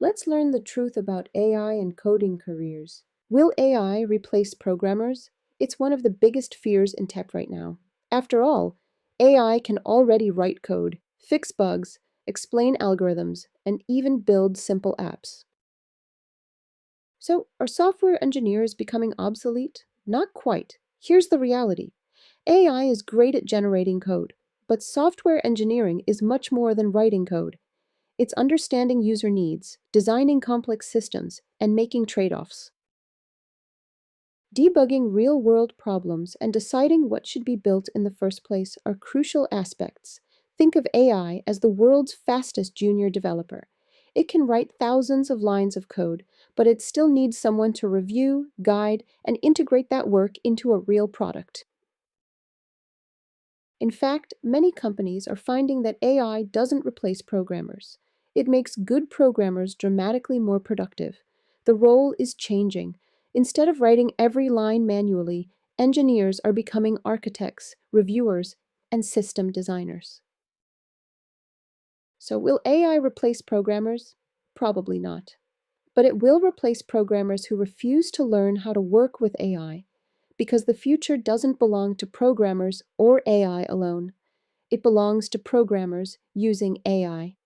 Let's learn the truth about AI and coding careers. Will AI replace programmers? It's one of the biggest fears in tech right now. After all, AI can already write code, fix bugs, explain algorithms, and even build simple apps. So, are software engineers becoming obsolete? Not quite. Here's the reality. AI is great at generating code, but software engineering is much more than writing code. It's understanding user needs, designing complex systems, and making trade-offs. Debugging real-world problems and deciding what should be built in the first place are crucial aspects. Think of AI as the world's fastest junior developer. It can write thousands of lines of code, but it still needs someone to review, guide, and integrate that work into a real product. In fact, many companies are finding that AI doesn't replace programmers. It makes good programmers dramatically more productive. The role is changing. Instead of writing every line manually, engineers are becoming architects, reviewers, and system designers. So, will AI replace programmers? Probably not. But it will replace programmers who refuse to learn how to work with AI, because the future doesn't belong to programmers or AI alone. It belongs to programmers using AI.